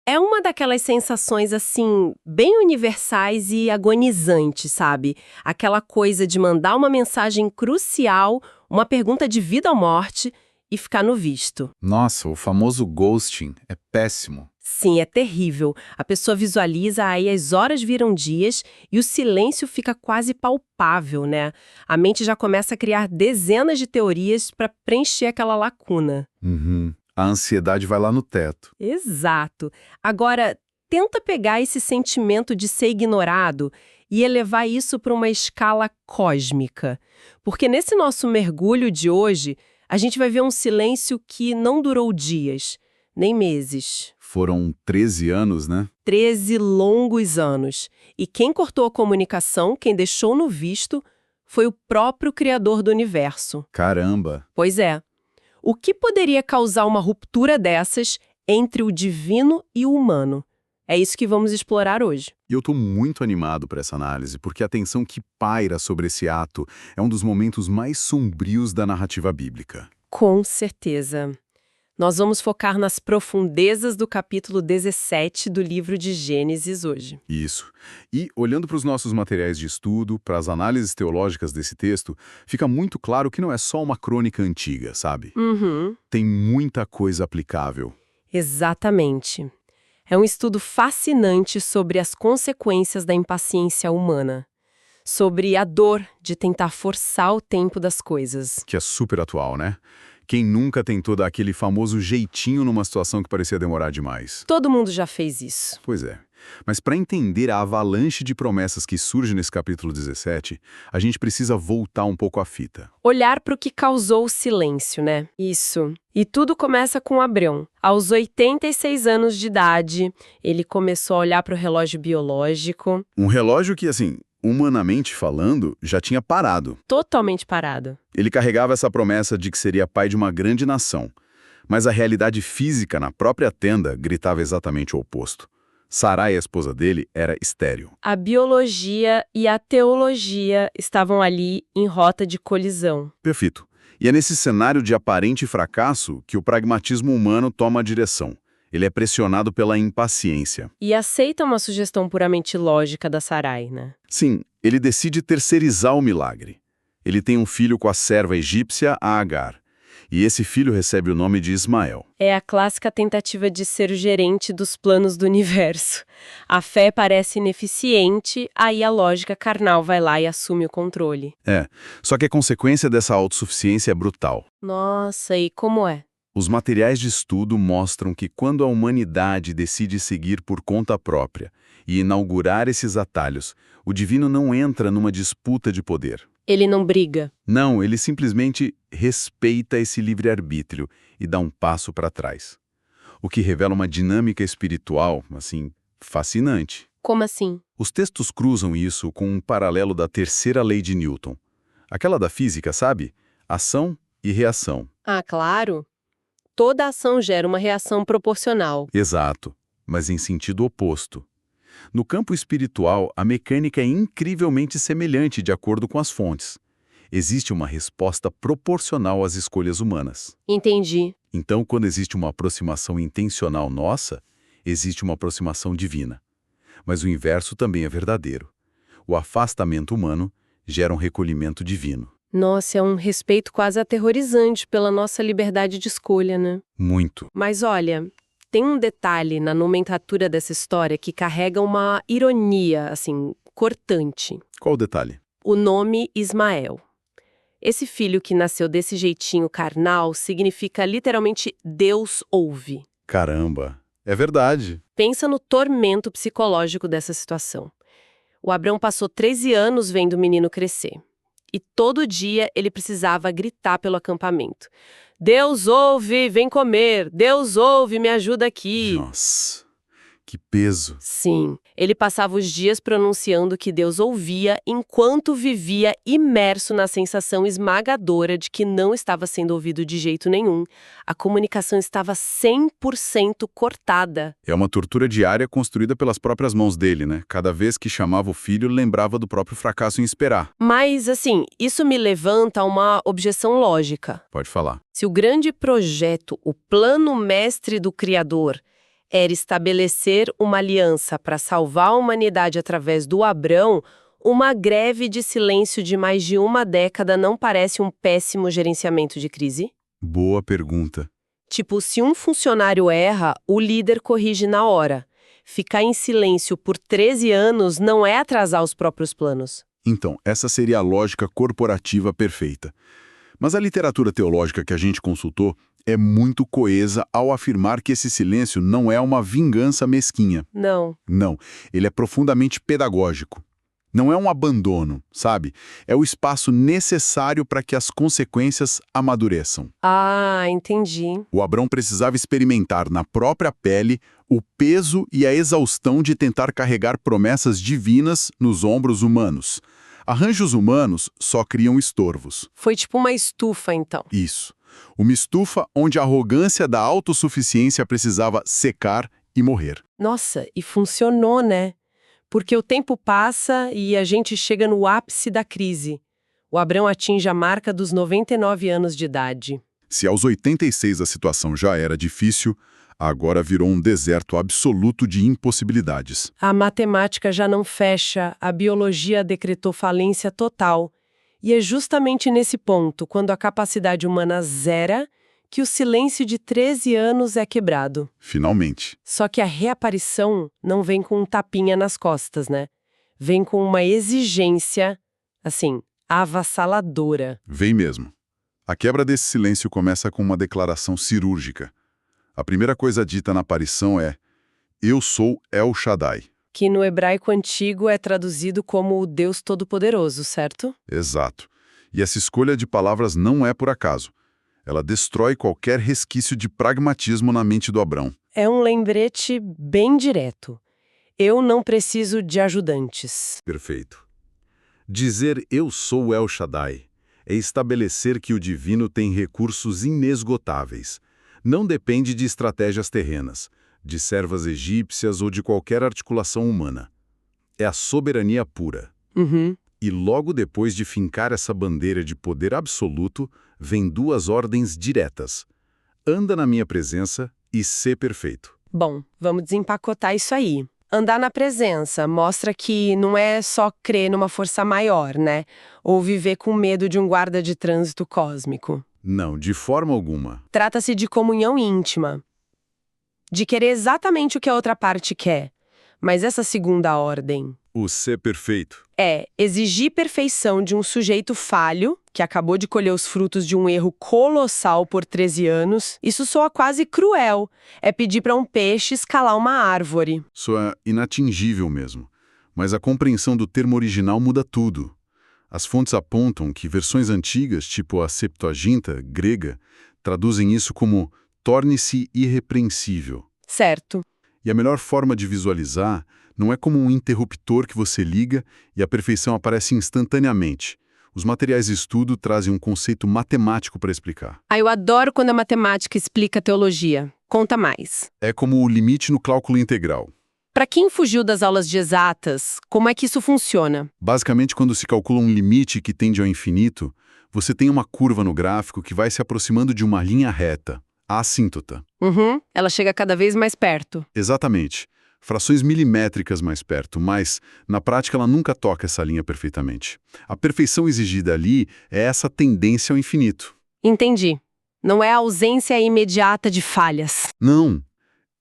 É uma daquelas sensações, assim, bem universais e agonizantes, sabe? Aquela coisa de mandar uma mensagem crucial, uma pergunta de vida ou morte e ficar no visto. Nossa, o famoso ghosting é péssimo. Sim, é terrível. A pessoa visualiza, aí as horas viram dias e o silêncio fica quase palpável, né? A mente já começa a criar dezenas de teorias para preencher aquela lacuna. Uhum. A ansiedade vai lá no teto. Exato. Agora, tenta pegar esse sentimento de ser ignorado e elevar isso para uma escala cósmica. Porque nesse nosso mergulho de hoje, a gente vai ver um silêncio que não durou dias, nem meses. Foram 13 anos, né? 13 longos anos. E quem cortou a comunicação, quem deixou no visto, foi o próprio Criador do Universo. Caramba! Pois é. O que poderia causar uma ruptura dessas entre o divino e o humano? É isso que vamos explorar hoje. E eu tô muito animado para essa análise, porque a tensão que paira sobre esse ato é um dos momentos mais sombrios da narrativa bíblica. Com certeza. Nós vamos focar nas profundezas do capítulo 17 do livro de Gênesis hoje. Isso. E, olhando para os nossos materiais de estudo, para as análises teológicas desse texto, fica muito claro que não é só uma crônica antiga, sabe? Uhum. Tem muita coisa aplicável. Exatamente. É um estudo fascinante sobre as consequências da impaciência humana, sobre a dor de tentar forçar o tempo das coisas. Que é super atual, né? Quem nunca tentou dar aquele famoso jeitinho numa situação que parecia demorar demais? Todo mundo já fez isso. Pois é. Mas para entender a avalanche de promessas que surge nesse capítulo 17, a gente precisa voltar um pouco à fita. Olhar para o que causou o silêncio, né? Isso. E tudo começa com Abrão. Aos 86 anos de idade, ele começou a olhar para o relógio biológico. Um relógio que, assim, humanamente falando, já tinha parado. Totalmente parado. Ele carregava essa promessa de que seria pai de uma grande nação. Mas a realidade física na própria tenda gritava exatamente o oposto. Sarai, a esposa dele, era estéril. A biologia e a teologia estavam ali em rota de colisão. Perfeito. E é nesse cenário de aparente fracasso que o pragmatismo humano toma a direção. Ele é pressionado pela impaciência. E aceita uma sugestão puramente lógica da Sarai, né? Sim, ele decide terceirizar o milagre. Ele tem um filho com a serva egípcia, a Agar. E esse filho recebe o nome de Ismael. É a clássica tentativa de ser o gerente dos planos do universo. A fé parece ineficiente, aí a lógica carnal vai lá e assume o controle. Só que a consequência dessa autossuficiência é brutal. Nossa, e como é? Os materiais de estudo mostram que quando a humanidade decide seguir por conta própria e inaugurar esses atalhos, o divino não entra numa disputa de poder. Ele não briga. Não, ele simplesmente respeita esse livre-arbítrio e dá um passo para trás. O que revela uma dinâmica espiritual, assim, fascinante. Como assim? Os textos cruzam isso com um paralelo da terceira lei de Newton. Aquela da física, sabe? Ação e reação. Ah, claro. Toda ação gera uma reação proporcional. Exato, mas em sentido oposto. No campo espiritual, a mecânica é incrivelmente semelhante de acordo com as fontes. Existe uma resposta proporcional às escolhas humanas. Entendi. Então, quando existe uma aproximação intencional nossa, existe uma aproximação divina. Mas o inverso também é verdadeiro. O afastamento humano gera um recolhimento divino. Nossa, é um respeito quase aterrorizante pela nossa liberdade de escolha, né? Muito. Mas olha, tem um detalhe na nomenclatura dessa história que carrega uma ironia, assim, cortante. Qual o detalhe? O nome Ismael. Esse filho que nasceu desse jeitinho carnal significa literalmente Deus ouve. Caramba, é verdade. Pensa no tormento psicológico dessa situação. O Abrão passou 13 anos vendo o menino crescer. E todo dia ele precisava gritar pelo acampamento. Deus ouve, vem comer. Deus ouve, me ajuda aqui. Nossa, que peso. Sim, ele passava os dias pronunciando que Deus ouvia enquanto vivia imerso na sensação esmagadora de que não estava sendo ouvido de jeito nenhum. A comunicação estava 100% cortada. É uma tortura diária construída pelas próprias mãos dele, né? Cada vez que chamava o filho, lembrava do próprio fracasso em esperar. Mas, assim, isso me levanta uma objeção lógica. Pode falar. Se o grande projeto, o plano mestre do Criador, era estabelecer uma aliança para salvar a humanidade através do Abrão, uma greve de silêncio de mais de uma década não parece um péssimo gerenciamento de crise? Boa pergunta. Tipo, se um funcionário erra, o líder corrige na hora. Ficar em silêncio por 13 anos não é atrasar os próprios planos. Então, essa seria a lógica corporativa perfeita. Mas a literatura teológica que a gente consultou é muito coesa ao afirmar que esse silêncio não é uma vingança mesquinha. Não. Não, ele é profundamente pedagógico. Não é um abandono, sabe? É o espaço necessário para que as consequências amadureçam. Ah, entendi. O Abrão precisava experimentar na própria pele o peso e a exaustão de tentar carregar promessas divinas nos ombros humanos. Arranjos humanos só criam estorvos. Foi tipo uma estufa, então. Isso. Uma estufa onde a arrogância da autossuficiência precisava secar e morrer. Nossa, e funcionou, né? Porque o tempo passa e a gente chega no ápice da crise. O Abrão atinge a marca dos 99 anos de idade. Se aos 86 a situação já era difícil, agora virou um deserto absoluto de impossibilidades. A matemática já não fecha, a biologia decretou falência total. E é justamente nesse ponto, quando a capacidade humana zera, que o silêncio de 13 anos é quebrado. Finalmente. Só que a reaparição não vem com um tapinha nas costas, né? Vem com uma exigência, assim, avassaladora. Vem mesmo. A quebra desse silêncio começa com uma declaração cirúrgica. A primeira coisa dita na aparição é: Eu sou El Shaddai. Que no hebraico antigo é traduzido como o Deus Todo-Poderoso, certo? Exato. E essa escolha de palavras não é por acaso. Ela destrói qualquer resquício de pragmatismo na mente do Abrão. É um lembrete bem direto. Eu não preciso de ajudantes. Perfeito. Dizer eu sou El Shaddai é estabelecer que o divino tem recursos inesgotáveis. Não depende de estratégias terrenas, de servas egípcias ou de qualquer articulação humana. É a soberania pura. Uhum. E logo depois de fincar essa bandeira de poder absoluto, vem duas ordens diretas. Anda na minha presença e sê perfeito. Bom, vamos desempacotar isso aí. Andar na presença mostra que não é só crer numa força maior, né? Ou viver com medo de um guarda de trânsito cósmico. Não, de forma alguma. Trata-se de comunhão íntima. De querer exatamente o que a outra parte quer. Mas essa segunda ordem O ser perfeito. é exigir perfeição de um sujeito falho, que acabou de colher os frutos de um erro colossal por 13 anos. Isso soa quase cruel. É pedir para um peixe escalar uma árvore. Isso é inatingível mesmo. Mas a compreensão do termo original muda tudo. As fontes apontam que versões antigas, tipo a Septuaginta grega, traduzem isso como torne-se irrepreensível. Certo. E a melhor forma de visualizar não é como um interruptor que você liga e a perfeição aparece instantaneamente. Os materiais de estudo trazem um conceito matemático para explicar. Ah, eu adoro quando a matemática explica a teologia. Conta mais. É como o limite no cálculo integral. Para quem fugiu das aulas de exatas, como é que isso funciona? Basicamente, quando se calcula um limite que tende ao infinito, você tem uma curva no gráfico que vai se aproximando de uma linha reta, a assíntota. Uhum, ela chega cada vez mais perto. Exatamente. Frações milimétricas mais perto, mas, na prática, ela nunca toca essa linha perfeitamente. A perfeição exigida ali é essa tendência ao infinito. Entendi. Não é a ausência imediata de falhas. Não.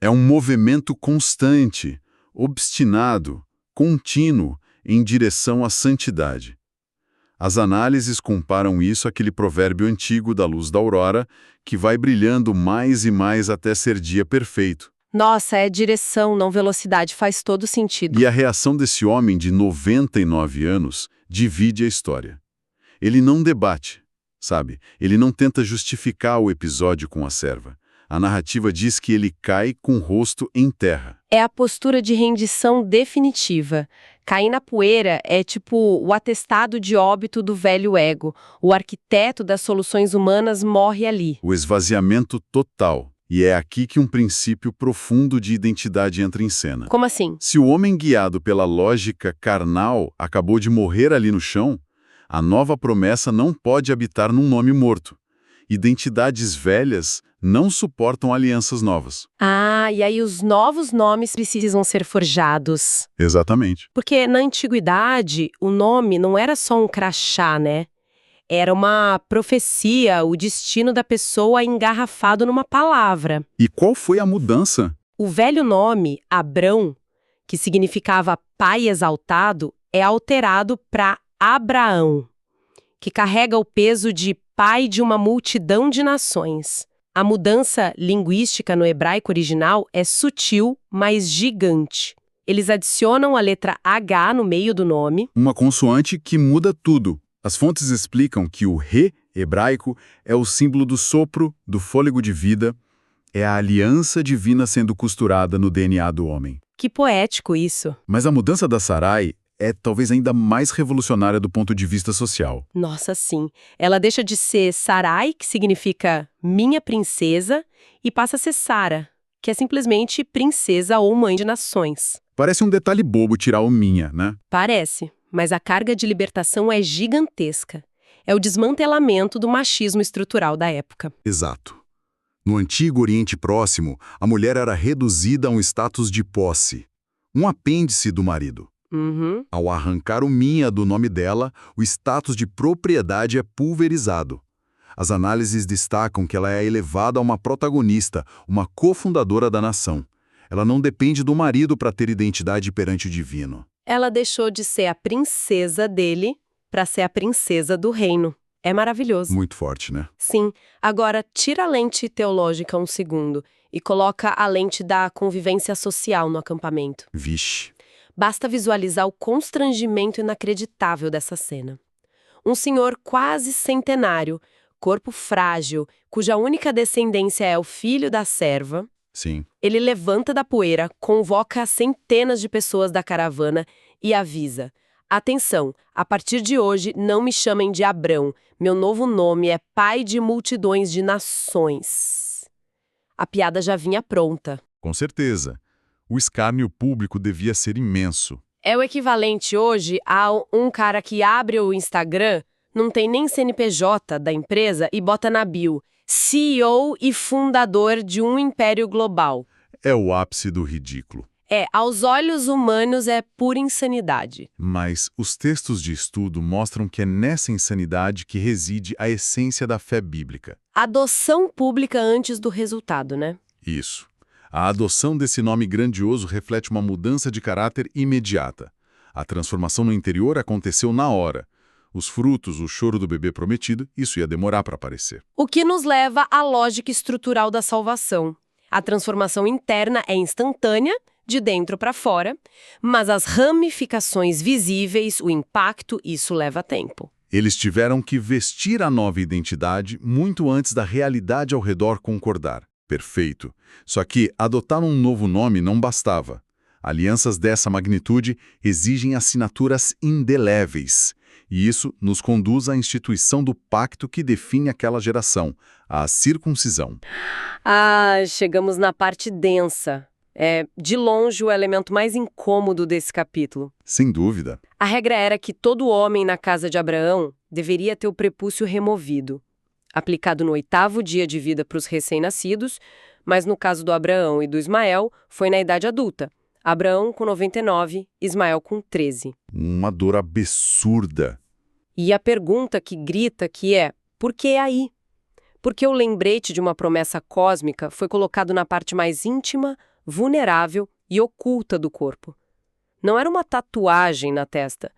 É um movimento constante, obstinado, contínuo, em direção à santidade. As análises comparam isso àquele provérbio antigo da luz da aurora, que vai brilhando mais e mais até ser dia perfeito. Nossa, é direção, não velocidade, faz todo sentido. E a reação desse homem de 99 anos divide a história. Ele não debate, sabe? Ele não tenta justificar o episódio com a serva. A narrativa diz que ele cai com o rosto em terra. É a postura de rendição definitiva. Cair na poeira é tipo o atestado de óbito do velho ego. O arquiteto das soluções humanas morre ali. O esvaziamento total. E é aqui que um princípio profundo de identidade entra em cena. Como assim? Se o homem guiado pela lógica carnal acabou de morrer ali no chão, a nova promessa não pode habitar num nome morto. Identidades velhas não suportam alianças novas. Ah, e aí os novos nomes precisam ser forjados. Exatamente. Porque na antiguidade, o nome não era só um crachá, né? Era uma profecia, o destino da pessoa engarrafado numa palavra. E qual foi a mudança? O velho nome, Abrão, que significava pai exaltado, é alterado para Abraão, que carrega o peso de pai de uma multidão de nações. A mudança linguística no hebraico original é sutil, mas gigante. Eles adicionam a letra H no meio do nome. Uma consoante que muda tudo. As fontes explicam que o Re hebraico é o símbolo do sopro, do fôlego de vida, é a aliança divina sendo costurada no DNA do homem. Que poético isso. Mas a mudança da Sarai é talvez ainda mais revolucionária do ponto de vista social. Nossa, sim. Ela deixa de ser Sarai, que significa minha princesa, e passa a ser Sara, que é simplesmente princesa ou mãe de nações. Parece um detalhe bobo tirar o minha, né? Parece, mas a carga de libertação é gigantesca. É o desmantelamento do machismo estrutural da época. Exato. No Antigo Oriente Próximo, a mulher era reduzida a um status de posse, um apêndice do marido. Uhum. Ao arrancar o minha do nome dela, o status de propriedade é pulverizado. As análises destacam que ela é elevada a uma protagonista, uma cofundadora da nação. Ela não depende do marido para ter identidade perante o divino. Ela deixou de ser a princesa dele para ser a princesa do reino. É maravilhoso. Muito forte, né? Sim. Agora, tira a lente teológica um segundo e coloca a lente da convivência social no acampamento. Vixe. Basta visualizar o constrangimento inacreditável dessa cena. Um senhor quase centenário, corpo frágil, cuja única descendência é o filho da serva. Sim. Ele levanta da poeira, convoca centenas de pessoas da caravana e avisa: atenção, a partir de hoje não me chamem de Abrão, meu novo nome é pai de multidões de nações. A piada já vinha pronta. Com certeza. O escárnio público devia ser imenso. É o equivalente hoje a um cara que abre o Instagram, não tem nem CNPJ da empresa e bota na bio: CEO e fundador de um império global. É o ápice do ridículo. Aos olhos humanos é pura insanidade. Mas os textos de estudo mostram que é nessa insanidade que reside a essência da fé bíblica. Adoção pública antes do resultado, né? Isso. A adoção desse nome grandioso reflete uma mudança de caráter imediata. A transformação no interior aconteceu na hora. Os frutos, o choro do bebê prometido, isso ia demorar para aparecer. O que nos leva à lógica estrutural da salvação. A transformação interna é instantânea, de dentro para fora, mas as ramificações visíveis, o impacto, isso leva tempo. Eles tiveram que vestir a nova identidade muito antes da realidade ao redor concordar. Perfeito. Só que adotar um novo nome não bastava. Alianças dessa magnitude exigem assinaturas indeléveis. E isso nos conduz à instituição do pacto que define aquela geração, a circuncisão. Chegamos na parte densa. É, de longe, o elemento mais incômodo desse capítulo. Sem dúvida. A regra era que todo homem na casa de Abraão deveria ter o prepúcio removido, aplicado no 8º dia de vida para os recém-nascidos, mas no caso do Abraão e do Ismael, foi na idade adulta. Abraão com 99, Ismael com 13. Uma dor absurda. E a pergunta que grita que é: por que aí? Porque o lembrete de uma promessa cósmica foi colocado na parte mais íntima, vulnerável e oculta do corpo. Não era uma tatuagem na testa.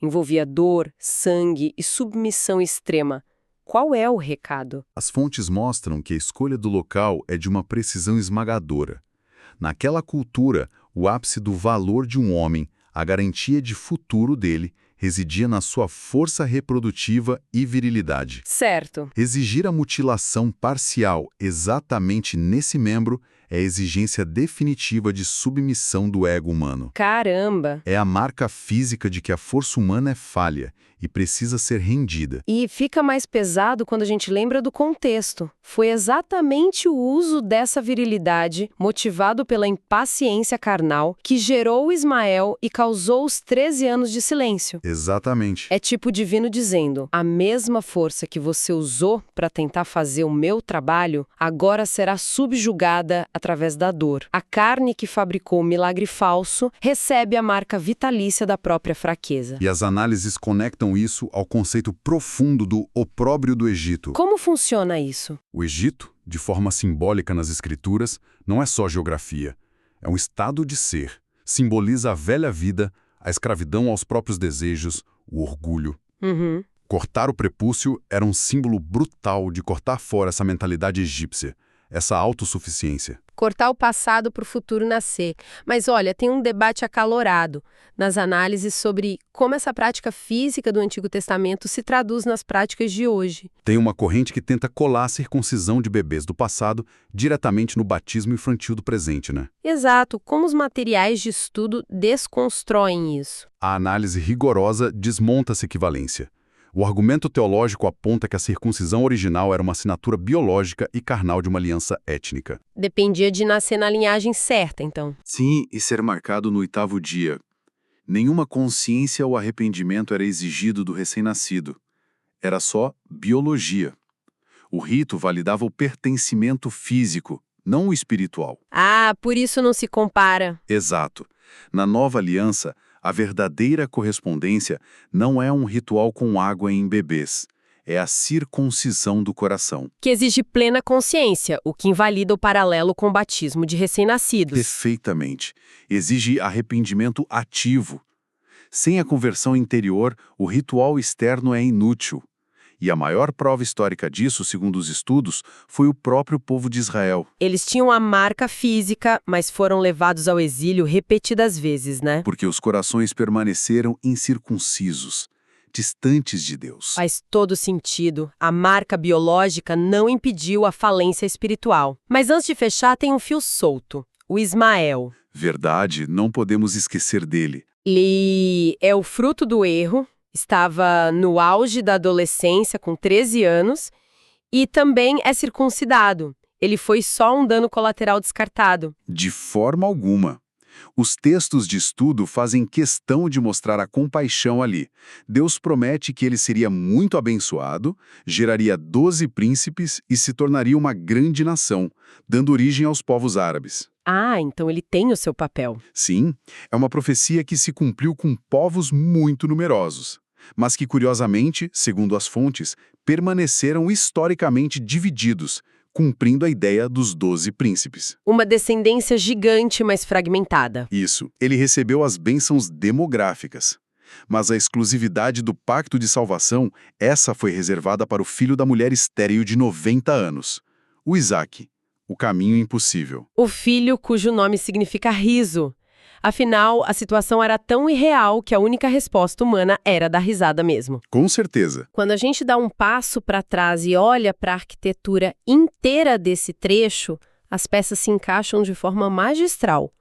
Envolvia dor, sangue e submissão extrema. Qual é o recado? As fontes mostram que a escolha do local é de uma precisão esmagadora. Naquela cultura, o ápice do valor de um homem, a garantia de futuro dele, residia na sua força reprodutiva e virilidade. Certo. Exigir a mutilação parcial exatamente nesse membro É a exigência definitiva de submissão do ego humano. Caramba! É a marca física de que a força humana é falha e precisa ser rendida. E fica mais pesado quando a gente lembra do contexto. Foi exatamente o uso dessa virilidade, motivado pela impaciência carnal, que gerou Ismael e causou os 13 anos de silêncio. Exatamente. É tipo o divino dizendo: a mesma força que você usou para tentar fazer o meu trabalho, agora será subjugada através da dor. A carne que fabricou o milagre falso recebe a marca vitalícia da própria fraqueza. E as análises conectam isso ao conceito profundo do opróbrio do Egito. Como funciona isso? O Egito, de forma simbólica nas escrituras, não é só geografia. É um estado de ser. Simboliza a velha vida, a escravidão aos próprios desejos, o orgulho. Uhum. Cortar o prepúcio era um símbolo brutal de cortar fora essa mentalidade egípcia, essa autossuficiência. Cortar o passado para o futuro nascer. Mas olha, tem um debate acalorado nas análises sobre como essa prática física do Antigo Testamento se traduz nas práticas de hoje. Tem uma corrente que tenta colar a circuncisão de bebês do passado diretamente no batismo infantil do presente, né? Exato, como os materiais de estudo desconstroem isso. A análise rigorosa desmonta essa equivalência. O argumento teológico aponta que a circuncisão original era uma assinatura biológica e carnal de uma aliança étnica. Dependia de nascer na linhagem certa, então. Sim, e ser marcado no 8º dia. Nenhuma consciência ou arrependimento era exigido do recém-nascido. Era só biologia. O rito validava o pertencimento físico, não o espiritual. Ah, por isso não se compara. Exato. Na nova aliança, a verdadeira correspondência não é um ritual com água em bebês. É a circuncisão do coração. Que exige plena consciência, o que invalida o paralelo com o batismo de recém-nascidos. Perfeitamente. Exige arrependimento ativo. Sem a conversão interior, o ritual externo é inútil. E a maior prova histórica disso, segundo os estudos, foi o próprio povo de Israel. Eles tinham a marca física, mas foram levados ao exílio repetidas vezes, né? Porque os corações permaneceram incircuncisos, distantes de Deus. Faz todo sentido. A marca biológica não impediu a falência espiritual. Mas antes de fechar, tem um fio solto. O Ismael. Verdade, não podemos esquecer dele. Ele é o fruto do erro. Estava no auge da adolescência, com 13 anos, e também é circuncidado. Ele foi só um dano colateral descartado. De forma alguma. Os textos de estudo fazem questão de mostrar a compaixão ali. Deus promete que ele seria muito abençoado, geraria 12 príncipes e se tornaria uma grande nação, dando origem aos povos árabes. Ah, então ele tem o seu papel. Sim, é uma profecia que se cumpriu com povos muito numerosos, mas que, curiosamente, segundo as fontes, permaneceram historicamente divididos, cumprindo a ideia dos 12 príncipes. Uma descendência gigante, mas fragmentada. Isso, ele recebeu as bênçãos demográficas. Mas a exclusividade do pacto de salvação, essa foi reservada para o filho da mulher estéril de 90 anos, o Isaque, o caminho impossível. O filho cujo nome significa riso. Afinal, a situação era tão irreal que a única resposta humana era dar risada mesmo. Com certeza. Quando a gente dá um passo para trás e olha para a arquitetura inteira desse trecho, as peças se encaixam de forma magistral.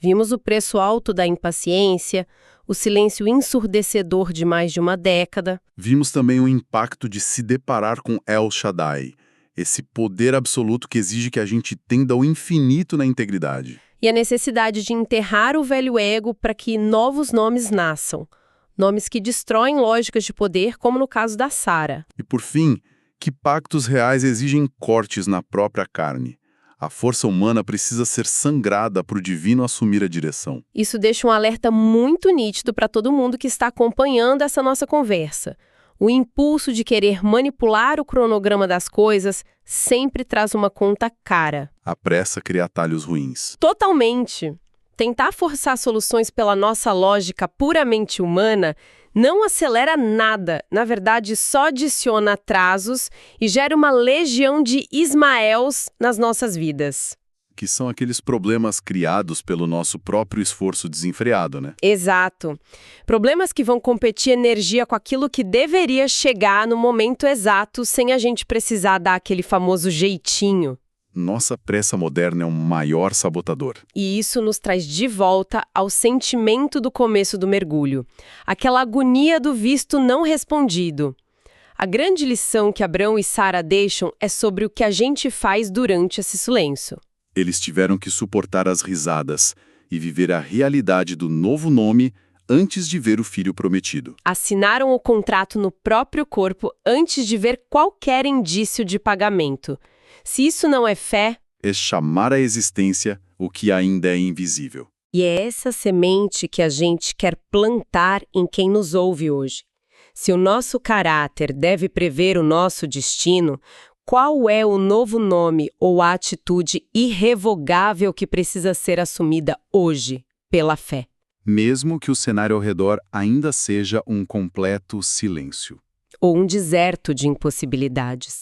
Vimos o preço alto da impaciência, o silêncio ensurdecedor de mais de uma década. Vimos também o impacto de se deparar com El Shaddai, esse poder absoluto que exige que a gente tenda ao infinito na integridade. E a necessidade de enterrar o velho ego para que novos nomes nasçam. Nomes que destroem lógicas de poder, como no caso da Sara. E por fim, que pactos reais exigem cortes na própria carne. A força humana precisa ser sangrada para o divino assumir a direção. Isso deixa um alerta muito nítido para todo mundo que está acompanhando essa nossa conversa. O impulso de querer manipular o cronograma das coisas sempre traz uma conta cara. A pressa cria atalhos ruins. Totalmente. Tentar forçar soluções pela nossa lógica puramente humana não acelera nada. Na verdade, só adiciona atrasos e gera uma legião de Ismaels nas nossas vidas. Que são aqueles problemas criados pelo nosso próprio esforço desenfreado, né? Exato. Problemas que vão competir energia com aquilo que deveria chegar no momento exato sem a gente precisar dar aquele famoso jeitinho. nossa pressa moderna é um maior sabotador. E isso nos traz de volta ao sentimento do começo do mergulho, aquela agonia do visto não respondido. A grande lição que Abrão e Sara deixam é sobre o que a gente faz durante esse silêncio. Eles tiveram que suportar as risadas e viver a realidade do novo nome antes de ver o filho prometido. Assinaram o contrato no próprio corpo antes de ver qualquer indício de pagamento. Se isso não é fé, É chamar à existência o que ainda é invisível. e é essa semente que a gente quer plantar em quem nos ouve hoje. Se o nosso caráter deve prever o nosso destino, qual é o novo nome ou a atitude irrevogável que precisa ser assumida hoje pela fé? Mesmo que o cenário ao redor ainda seja um completo silêncio. Ou um deserto de impossibilidades?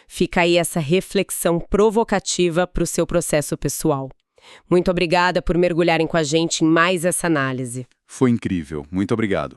Fica aí essa reflexão provocativa para o seu processo pessoal. Muito obrigada por mergulharem com a gente em mais essa análise. Foi incrível. Muito obrigado.